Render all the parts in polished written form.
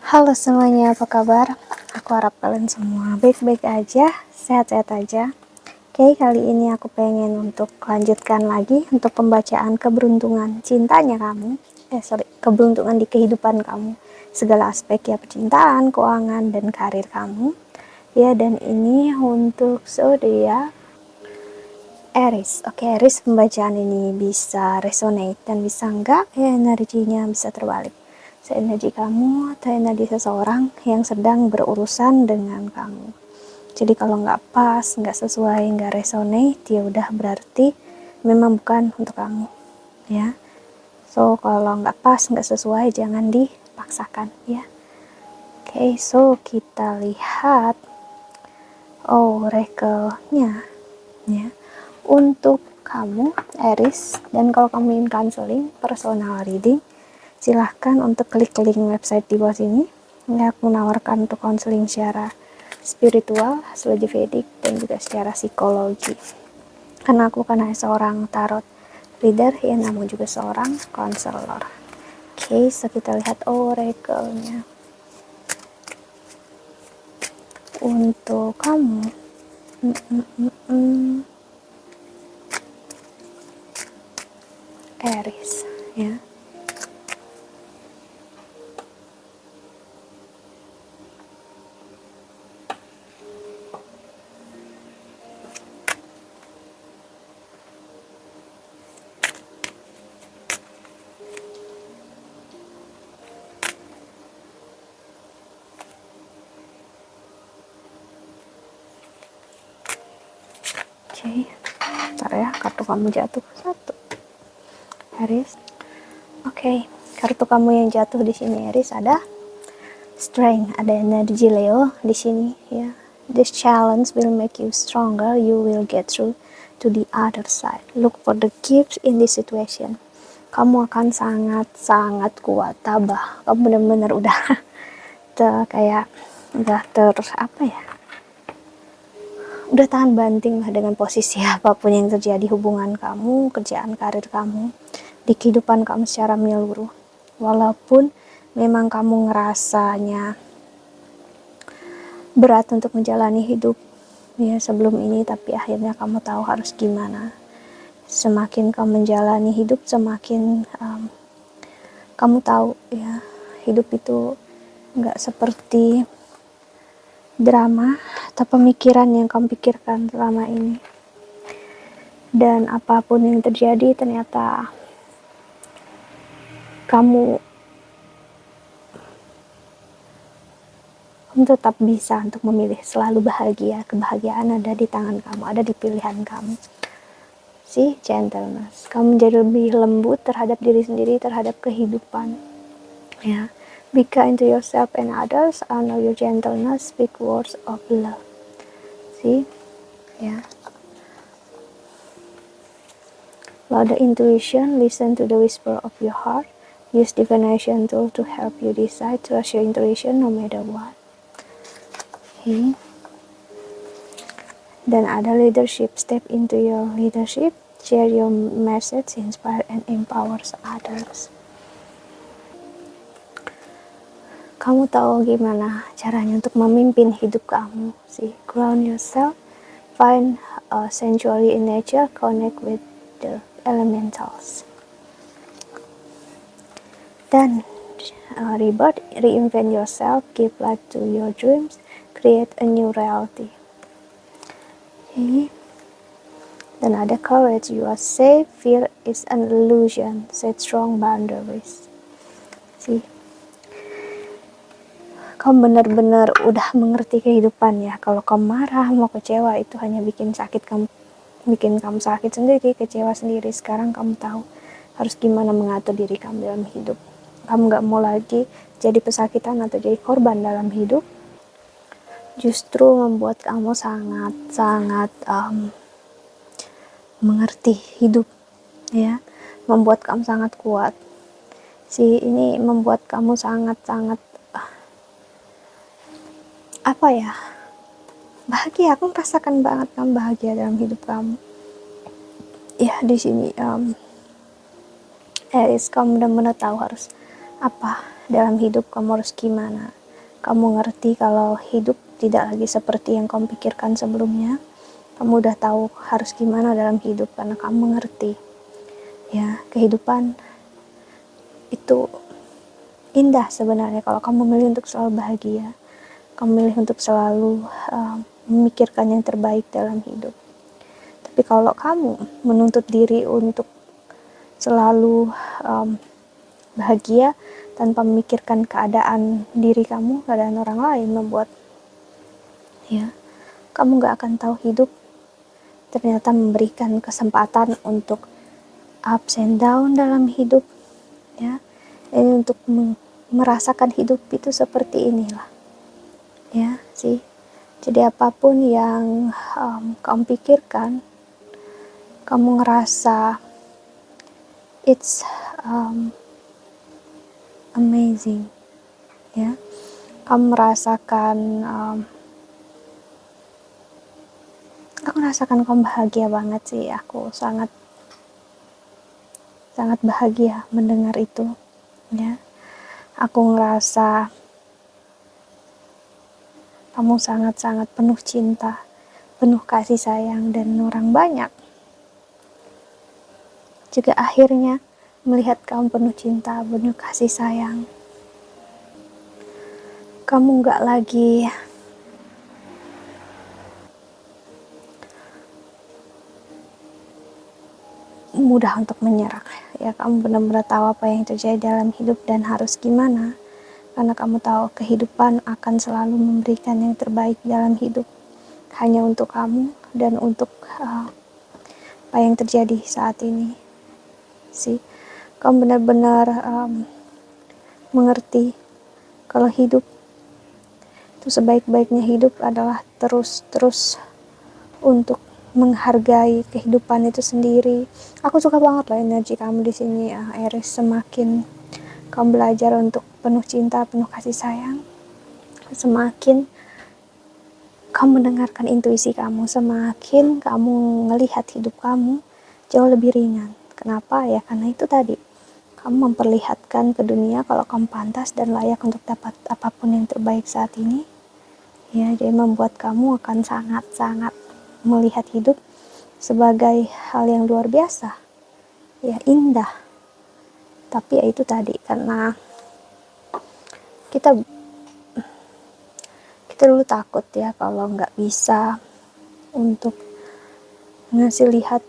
Halo semuanya, apa kabar? Aku harap kalian semua baik-baik aja, sehat-sehat aja. Oke, kali ini aku pengen untuk lanjutkan lagi untuk pembacaan keberuntungan cintanya kamu. Keberuntungan di kehidupan kamu. Segala aspek ya, percintaan, keuangan, dan karir kamu. Ya, dan ini untuk zodiak Aries. Oke, Aries, pembacaan ini bisa resonate dan bisa enggak, ya energinya bisa terbalik. Energi kamu atau energi seseorang yang sedang berurusan dengan kamu. Jadi kalau nggak pas, nggak sesuai, nggak resonate, ya udah berarti memang bukan untuk kamu, ya. So kalau nggak pas, nggak sesuai, jangan dipaksakan, ya. Oke, so kita lihat oracle-nya, ya. Untuk kamu, Aries, dan kalau kamu ingin counseling, personal reading, silahkan untuk klik link website di bawah sini. Ini aku menawarkan untuk konseling secara spiritual, astrologi Vedic, dan juga secara psikologi. Karena aku bukan hanya seorang tarot reader, ya namun juga seorang konselor. Oke, so kita lihat oracle-nya. Untuk kamu, Aries, ya. Oke, ntar ya, kartu kamu jatuh satu, Aries. Oke, kartu kamu yang jatuh di sini, Aries, ada Strength, ada energi Leo di sini, ya. This challenge will make you stronger. You will get through to the other side. Look for the gifts in this situation. Kamu akan sangat kuat, tabah. Kamu benar-benar udah udah tahan banting lah dengan posisi apapun yang terjadi, hubungan kamu, kerjaan, karir kamu, di kehidupan kamu secara menyeluruh. Walaupun memang kamu ngerasanya berat untuk menjalani hidup ya sebelum ini, tapi akhirnya kamu tahu harus gimana. Semakin kamu menjalani hidup, semakin kamu tahu ya, hidup itu nggak seperti drama atau pemikiran yang kamu pikirkan selama ini. Dan apapun yang terjadi, ternyata kamu tetap bisa untuk memilih selalu bahagia. Kebahagiaan ada di tangan kamu, ada di pilihan kamu. Gentleness, kamu menjadi lebih lembut terhadap diri sendiri, terhadap kehidupan, ya. Be kind to yourself and others. Honor your gentleness. Speak words of love. Ya. Allow the intuition. Listen to the whisper of your heart. Use divination tool to help you decide. Trust your intuition no matter what. Okay. Dan ada leadership. Step into your leadership. Share your message. Inspire and empowers others. Kamu tahu gimana caranya untuk memimpin hidup kamu. Ground yourself, find a sanctuary in nature, connect with the elementals. Dan rebirth, reinvent yourself, give life to your dreams, create a new reality. Okay. Dan ada courage, you are safe, fear is an illusion, set strong boundaries. Kamu benar-benar udah mengerti kehidupan ya. Kalau kamu marah, mau kecewa, itu hanya bikin kamu sakit sendiri, kecewa sendiri. Sekarang kamu tahu harus gimana mengatur diri kamu dalam hidup. Kamu gak mau lagi jadi pesakitan atau jadi korban dalam hidup. Justru membuat kamu sangat mengerti hidup, ya. Membuat kamu sangat kuat. Ini membuat kamu sangat bahagia. Aku merasakan banget kamu bahagia dalam hidup kamu. Ya, di sini Aries, kamu benar-benar tahu harus apa dalam hidup, kamu harus gimana. Kamu ngerti kalau hidup tidak lagi seperti yang kamu pikirkan sebelumnya. Kamu udah tahu harus gimana dalam hidup karena kamu ngerti. Ya, kehidupan itu indah sebenarnya kalau kamu milih untuk selalu bahagia. Kamu milih untuk selalu memikirkan yang terbaik dalam hidup. Tapi kalau kamu menuntut diri untuk selalu bahagia tanpa memikirkan keadaan diri kamu, keadaan orang lain, membuat kamu gak akan tahu hidup ternyata memberikan kesempatan untuk ups and down dalam hidup. Ya, ini untuk merasakan hidup itu seperti inilah. Ya sih. Jadi apapun yang kamu pikirkan, kamu ngerasa it's amazing, ya. Kamu merasakan, aku merasakan kamu bahagia banget sih. Aku sangat bahagia mendengar itu, ya. Aku ngerasa kamu sangat-sangat penuh cinta, penuh kasih sayang, dan orang banyak juga akhirnya melihat kamu penuh cinta, penuh kasih sayang. Kamu gak lagi mudah untuk menyerah. Ya, kamu benar-benar tahu apa yang terjadi dalam hidup dan harus gimana. Karena kamu tahu kehidupan akan selalu memberikan yang terbaik dalam hidup. Hanya untuk kamu dan untuk apa yang terjadi saat ini. Sih, kamu benar-benar mengerti kalau hidup itu sebaik-baiknya hidup adalah terus untuk menghargai kehidupan itu sendiri. Aku suka banget loh energi kamu di sini, Aries. Semakin kamu belajar untuk penuh cinta, penuh kasih sayang, semakin kamu mendengarkan intuisi kamu, semakin kamu ngelihat hidup kamu jauh lebih ringan. Kenapa? Ya karena itu tadi, kamu memperlihatkan ke dunia kalau kamu pantas dan layak untuk dapat apapun yang terbaik saat ini. Ya, jadi membuat kamu akan sangat-sangat melihat hidup sebagai hal yang luar biasa. Ya, indah. Tapi ya itu tadi, karena kita dulu takut ya kalau nggak bisa untuk ngasih lihat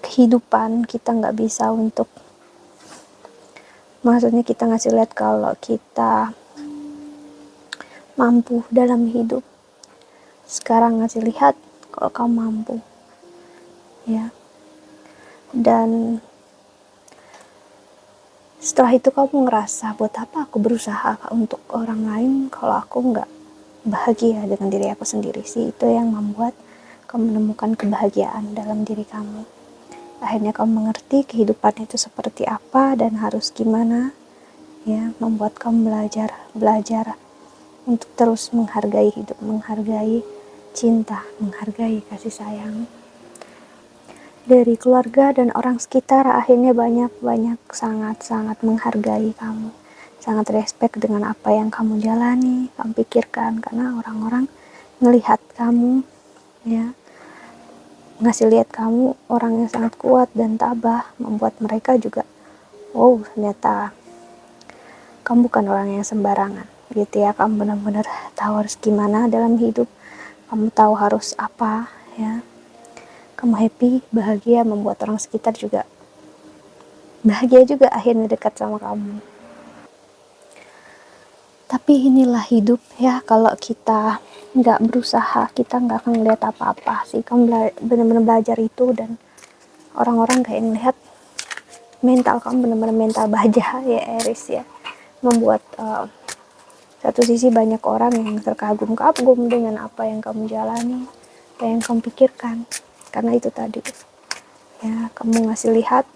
kehidupan, kita nggak bisa untuk, maksudnya kita ngasih lihat kalau kita mampu dalam hidup. Sekarang ngasih lihat kalau kamu mampu, ya. Dan setelah itu kamu ngerasa, buat apa aku berusaha untuk orang lain kalau aku nggak bahagia dengan diri aku sendiri sih. Itu yang membuat kamu menemukan kebahagiaan dalam diri kamu. Akhirnya kamu mengerti kehidupan itu seperti apa dan harus gimana, ya. Membuat kamu belajar untuk terus menghargai hidup, menghargai cinta, menghargai kasih sayang dari keluarga dan orang sekitar. Akhirnya banyak sangat menghargai kamu, sangat respect dengan apa yang kamu jalani, kamu pikirkan, karena orang-orang melihat kamu, ya, ngasih lihat kamu orang yang sangat kuat dan tabah, membuat mereka juga, oh ternyata kamu bukan orang yang sembarangan, gitu ya. Kamu benar-benar tahu harus gimana dalam hidup, kamu tahu harus apa, ya. Kamu happy, bahagia, membuat orang sekitar juga bahagia juga akhirnya dekat sama kamu. Tapi inilah hidup ya, kalau kita nggak berusaha, kita nggak akan ngeliat apa-apa sih. Kamu benar-benar belajar itu, dan orang-orang kayak ngelihat mental kamu benar-benar mental baja ya, Aries ya. Membuat satu sisi banyak orang yang terkagum-kagum dengan apa yang kamu jalani, apa yang kamu pikirkan. Karena itu tadi, ya, kamu ngasih lihat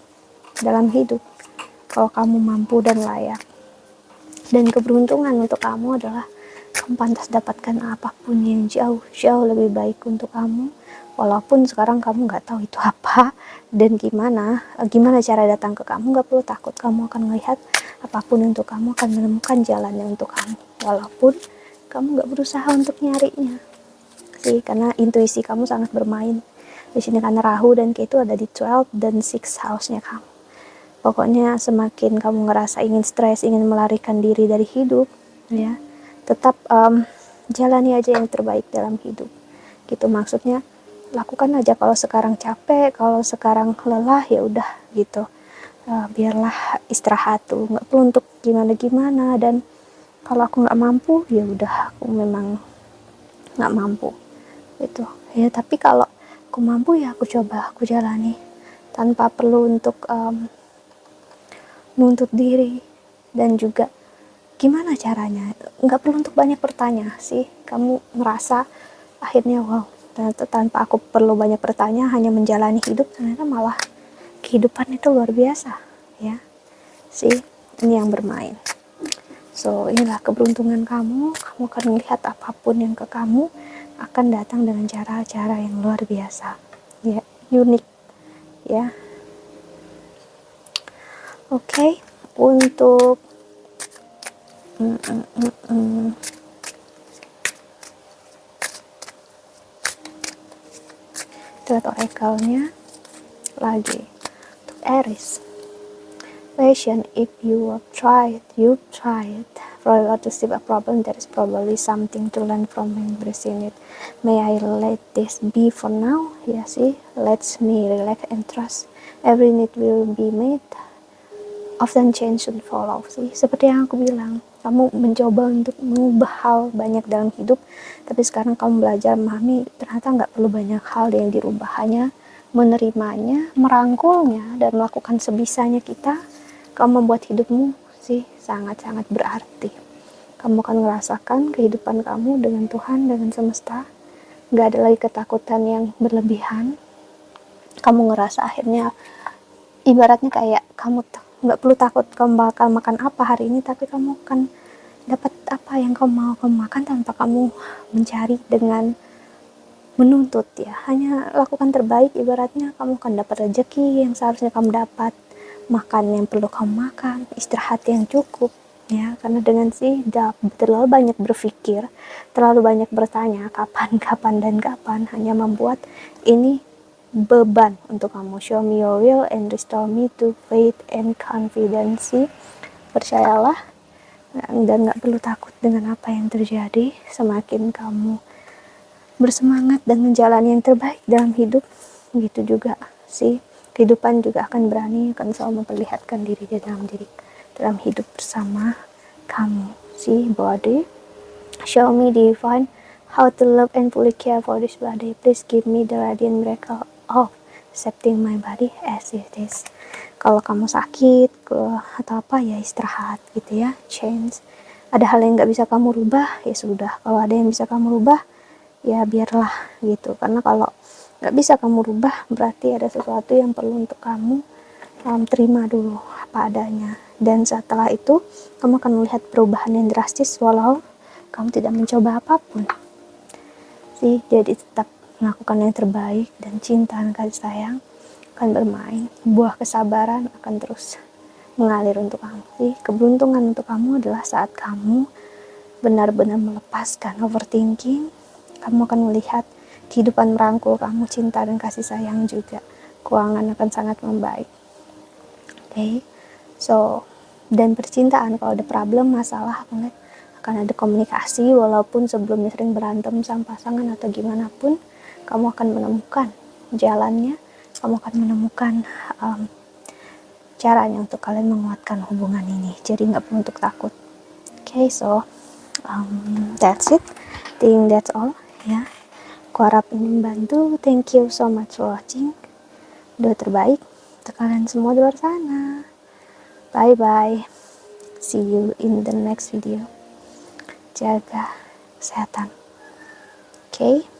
dalam hidup kalau kamu mampu dan layak. Dan keberuntungan untuk kamu adalah kamu pantas dapatkan apapun yang jauh lebih baik untuk kamu. Walaupun sekarang kamu nggak tahu itu apa dan gimana cara datang ke kamu, nggak perlu takut. Kamu akan melihat apapun untuk kamu akan menemukan jalannya untuk kamu, walaupun kamu nggak berusaha untuk nyarinya sih, karena intuisi kamu sangat bermain di sini, karena Rahu dan Ketu ada di 12 dan 6 house-nya kamu. Pokoknya semakin kamu ngerasa ingin stres, ingin melarikan diri dari hidup, ya, tetap jalani aja yang terbaik dalam hidup. Gitu maksudnya, lakukan aja. Kalau sekarang capek, kalau sekarang lelah, ya udah gitu. Biarlah istirahat tuh, nggak perlu untuk gimana-gimana. Dan kalau aku nggak mampu, ya udah, aku memang nggak mampu gitu ya. Tapi kalau aku mampu, ya aku coba, aku jalani tanpa perlu untuk nuntut diri. Dan juga gimana caranya, nggak perlu untuk banyak bertanya sih. Kamu merasa akhirnya wow, ternyata tanpa aku perlu banyak bertanya, hanya menjalani hidup, ternyata malah kehidupan itu luar biasa ya sih. Ini yang bermain. So inilah keberuntungan kamu. Kamu akan melihat apapun yang ke kamu akan datang dengan cara-cara yang luar biasa ya, unik ya. Oke. Untuk lihat oracle-nya lagi untuk Aries. Patient, if you've tried for a lot to solve a problem, there is probably something to learn from embracing it. May I let this be for now? Ya sih, let me relax and trust. Every need will be made. Often change should follow sih. Seperti yang aku bilang, kamu mencoba untuk mengubah hal banyak dalam hidup, tapi sekarang kamu belajar memahami ternyata nggak perlu banyak hal yang dirubah, hanya menerimanya, merangkulnya, dan melakukan sebisanya kita. Kamu membuat hidupmu sih sangat-sangat berarti. Kamu akan merasakan kehidupan kamu dengan Tuhan, dengan semesta. Gak ada lagi ketakutan yang berlebihan. Kamu ngerasa akhirnya, ibaratnya kayak kamu gak perlu takut kamu bakal makan apa hari ini, tapi kamu akan dapat apa yang kamu mau kamu makan tanpa kamu mencari dengan menuntut ya. Hanya lakukan terbaik, ibaratnya kamu akan dapat rezeki yang seharusnya kamu dapat, makan yang perlu kamu makan, istirahat yang cukup ya. Karena dengan terlalu banyak berpikir, terlalu banyak bertanya kapan dan kapan, hanya membuat ini beban untuk kamu. Show me your will and restore me to faith and confidence. Percayalah dan gak perlu takut dengan apa yang terjadi. Semakin kamu bersemangat dan menjalani yang terbaik dalam hidup, gitu juga sih, kehidupan juga akan berani, akan selalu memperlihatkan diri dalam hidup bersama kamu sih. Body, show me divine how to love and fully care for this body. Please give me the radiant miracle of accepting my body as it is. Kalau kamu sakit atau apa, ya istirahat gitu ya, change. Ada hal yang nggak bisa kamu rubah, ya sudah. Kalau ada yang bisa kamu rubah, ya biarlah gitu. Karena kalau nggak bisa kamu rubah, berarti ada sesuatu yang perlu untuk kamu terima dulu apa adanya. Dan setelah itu kamu akan melihat perubahan yang drastis walau kamu tidak mencoba apapun sih. Jadi tetap melakukan yang terbaik, dan cinta dan kasih sayang akan bermain. Buah kesabaran akan terus mengalir untuk kamu sih. Keberuntungan untuk kamu adalah saat kamu benar-benar melepaskan overthinking. Kamu akan melihat kehidupan merangkul kamu, cinta dan kasih sayang juga. Keuangan akan sangat membaik. Oke. So, dan percintaan, kalau ada problem, masalah, akan ada komunikasi. Walaupun sebelumnya sering berantem sama pasangan atau gimana pun, kamu akan menemukan jalannya. Kamu akan menemukan caranya untuk kalian menguatkan hubungan ini. Jadi nggak perlu untuk takut. Okay, so that's it. Think that's all ya. Aku harap ini membantu. Thank you so much for watching. Doa terbaik untuk kalian semua di luar sana. Bye bye. See you in the next video. Jaga kesehatan. Okay.